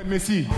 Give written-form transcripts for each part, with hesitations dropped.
Messi.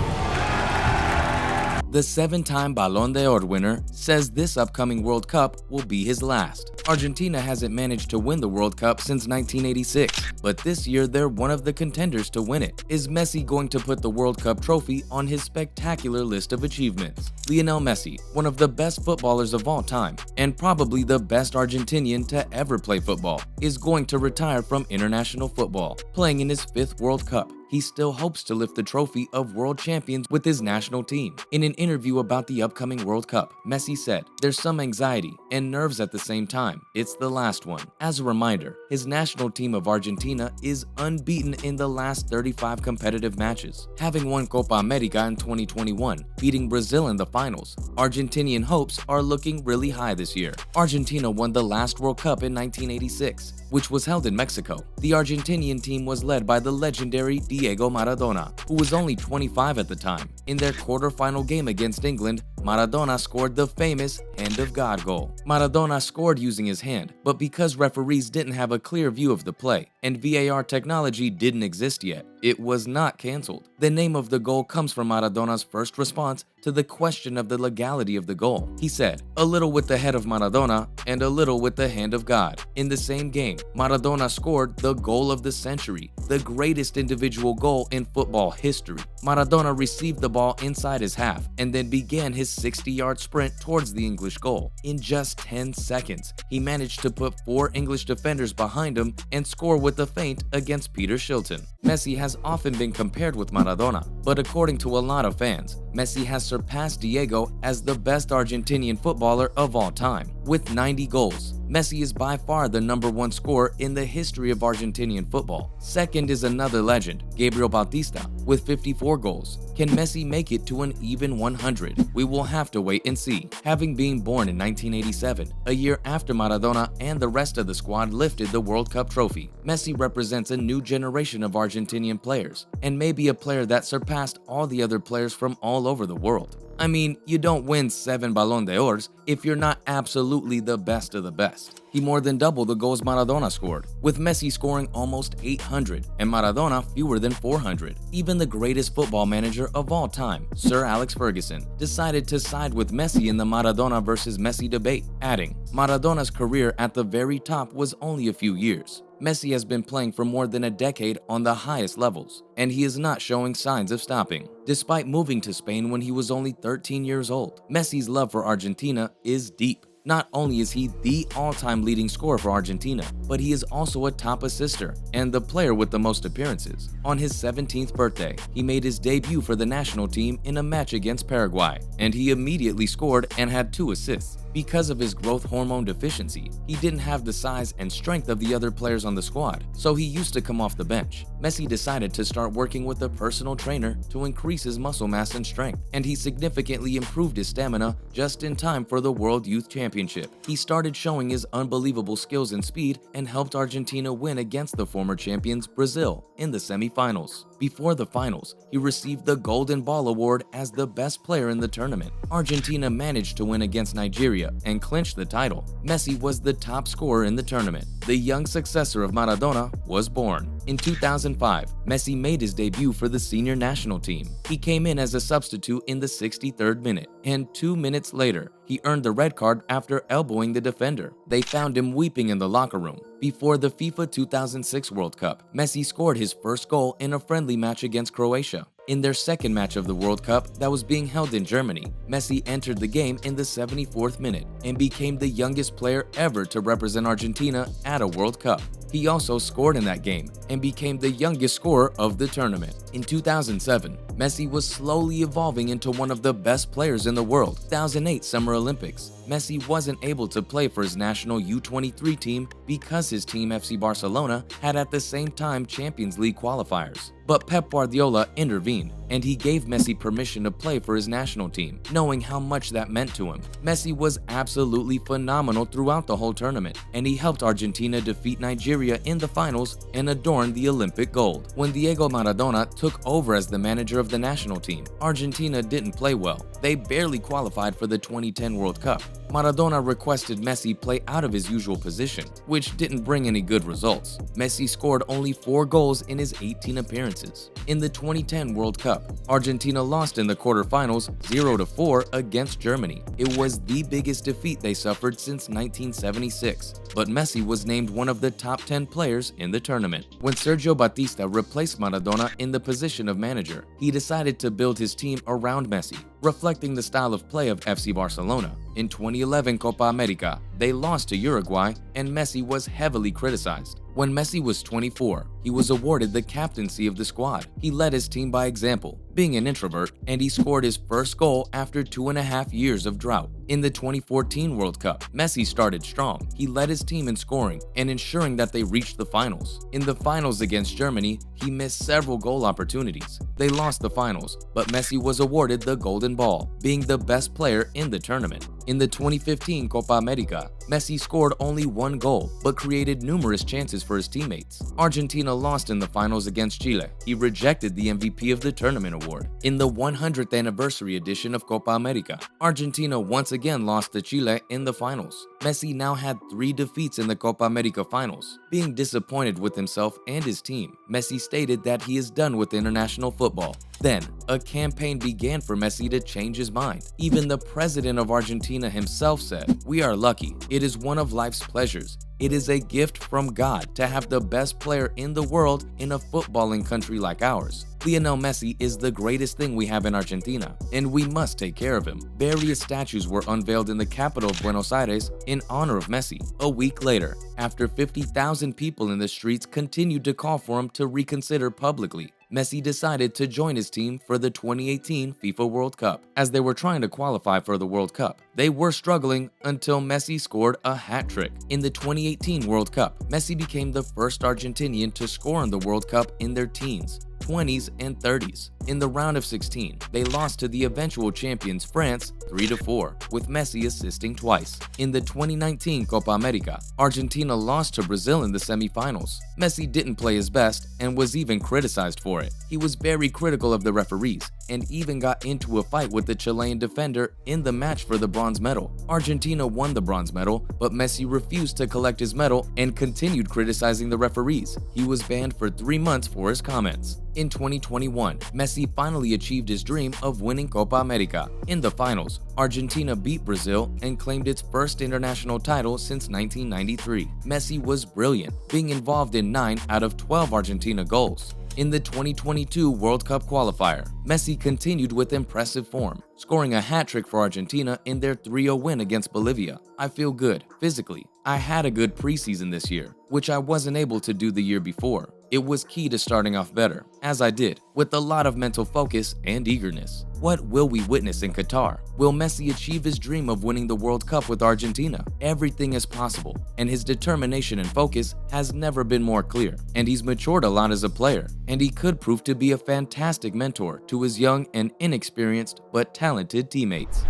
The 7-time Ballon d'Or winner says this upcoming World Cup will be his last. Argentina hasn't managed to win the World Cup since 1986, but this year they're one of the contenders to win it. Is Messi going to put the World Cup trophy on his spectacular list of achievements? Lionel Messi, one of the best footballers of all time, and probably the best Argentinian to ever play football, is going to retire from international football, playing in his 5th World Cup. He still hopes to lift the trophy of world champions with his national team. In an interview about the upcoming World Cup, Messi said, "There's some anxiety and nerves at the same time. It's the last one." As a reminder, his national team of Argentina is unbeaten in the last 35 competitive matches, having won Copa America in 2021, beating Brazil in the finals. Argentinian hopes are looking really high this year. Argentina won the last World Cup in 1986, which was held in Mexico. The Argentinian team was led by the legendary Diego Maradona, who was only 25 at the time. In their quarterfinal game against England, Maradona scored the famous Hand of God goal. Maradona scored using his hand, but because referees didn't have a clear view of the play and VAR technology didn't exist yet, it was not cancelled. The name of the goal comes from Maradona's first response to the question of the legality of the goal. He said, "A little with the head of Maradona and a little with the hand of God." In the same game, Maradona scored the goal of the century, the greatest individual goal in football history. Maradona received the ball inside his half and then began his 60-yard sprint towards the English goal. In just 10 seconds, he managed to put 4 English defenders behind him and score with a feint against Peter Shilton. Messi has often been compared with Maradona, but according to a lot of fans, Messi has surpassed Diego as the best Argentinian footballer of all time. With 90 goals, Messi is by far the #1 scorer in the history of Argentinian football. Second is another legend, Gabriel Bautista, with 54 goals. Can Messi make it to an even 100? We will have to wait and see. Having been born in 1987, a year after Maradona and the rest of the squad lifted the World Cup trophy, Messi represents a new generation of Argentinian players, and may be a player that surpassed all the other players from all over the world. I mean, you don't win 7 Ballon d'Ors if you're not absolutely the best of the best. He more than doubled the goals Maradona scored, with Messi scoring almost 800 and Maradona fewer than 400. Even the greatest football manager of all time, Sir Alex Ferguson, decided to side with Messi in the Maradona versus Messi debate, adding, "Maradona's career at the very top was only a few years. Messi has been playing for more than a decade on the highest levels, and he is not showing signs of stopping." Despite moving to Spain when he was only 13 years old, Messi's love for Argentina is deep. Not only is he the all-time leading scorer for Argentina, but he is also a top assister and the player with the most appearances. On his 17th birthday, he made his debut for the national team in a match against Paraguay, and he immediately scored and had 2 assists. Because of his growth hormone deficiency, he didn't have the size and strength of the other players on the squad, so he used to come off the bench. Messi decided to start working with a personal trainer to increase his muscle mass and strength, and he significantly improved his stamina just in time for the World Youth Championship. He started showing his unbelievable skills and speed and helped Argentina win against the former champions Brazil in the semifinals. Before the finals, he received the Golden Ball Award as the best player in the tournament. Argentina managed to win against Nigeria and clinched the title. Messi was the top scorer in the tournament. The young successor of Maradona was born. In 2005, Messi made his debut for the senior national team. He came in as a substitute in the 63rd minute, and 2 minutes later, he earned the red card after elbowing the defender. They found him weeping in the locker room. Before the FIFA 2006 World Cup, Messi scored his first goal in a friendly match against Croatia. In their second match of the World Cup that was being held in Germany, Messi entered the game in the 74th minute and became the youngest player ever to represent Argentina at a World Cup. He also scored in that game and became the youngest scorer of the tournament. In 2007, Messi was slowly evolving into one of the best players in the world. 2008 Summer Olympics, Messi wasn't able to play for his national U23 team because his team FC Barcelona had at the same time Champions League qualifiers. But Pep Guardiola intervened, and he gave Messi permission to play for his national team, knowing how much that meant to him. Messi was absolutely phenomenal throughout the whole tournament, and he helped Argentina defeat Nigeria in the finals and adorn the Olympic gold. When Diego Maradona took over as the manager of the national team, Argentina didn't play well. They barely qualified for the 2010 World Cup. Maradona requested Messi play out of his usual position, which didn't bring any good results. Messi scored only 4 goals in his 18 appearances. In the 2010 World Cup, Argentina lost in the quarterfinals 0-4 against Germany. It was the biggest defeat they suffered since 1976, but Messi was named one of the top 10 players in the tournament. When Sergio Batista replaced Maradona in the position of manager, he decided to build his team around Messi, reflecting the style of play of FC Barcelona. In 2011 Copa America, they lost to Uruguay, and Messi was heavily criticized. When Messi was 24, he was awarded the captaincy of the squad. He led his team by example, being an introvert, and he scored his first goal after 2.5 years of drought. In the 2014 World Cup, Messi started strong. He led his team in scoring and ensuring that they reached the finals. In the finals against Germany, he missed several goal opportunities. They lost the finals, but Messi was awarded the Golden Ball, being the best player in the tournament. In the 2015 Copa America, Messi scored only 1 goal, but created numerous chances for his teammates. Argentina lost in the finals against Chile. He rejected the MVP of the tournament award. In the 100th anniversary edition of Copa America, Argentina once again lost to Chile in the finals. Messi now had 3 defeats in the Copa America finals. Being disappointed with himself and his team, Messi stated that he is done with international football. Then, a campaign began for Messi to change his mind. Even the president of Argentina himself said, "We are lucky. It is one of life's pleasures. It is a gift from God to have the best player in the world in a footballing country like ours. Lionel Messi is the greatest thing we have in Argentina, and we must take care of him." Various statues were unveiled in the capital of Buenos Aires in honor of Messi. A week later, after 50,000 people in the streets continued to call for him to reconsider publicly, Messi decided to join his team for the 2018 FIFA World Cup. As they were trying to qualify for the World Cup, they were struggling until Messi scored a hat trick. In the 2018 World Cup, Messi became the first Argentinian to score in the World Cup in their teens, 20s, and 30s. In the round of 16, they lost to the eventual champions France 3-4, with Messi assisting twice. In the 2019 Copa America, Argentina lost to Brazil in the semifinals. Messi didn't play his best and was even criticized for it. He was very critical of the referees and even got into a fight with the Chilean defender in the match for the bronze medal. Argentina won the bronze medal, but Messi refused to collect his medal and continued criticizing the referees. He was banned for 3 months for his comments. In 2021, Messi finally achieved his dream of winning Copa America. In the finals, Argentina beat Brazil and claimed its first international title since 1993. Messi was brilliant, being involved in 9 out of 12 Argentina goals. In the 2022 World Cup qualifier, Messi continued with impressive form, scoring a hat-trick for Argentina in their 3-0 win against Bolivia. "I feel good, physically. I had a good preseason this year, which I wasn't able to do the year before. It was key to starting off better, as I did, with a lot of mental focus and eagerness." What will we witness in Qatar? Will Messi achieve his dream of winning the World Cup with Argentina? Everything is possible, and his determination and focus has never been more clear. And he's matured a lot as a player, and he could prove to be a fantastic mentor to his young and inexperienced but talented teammates.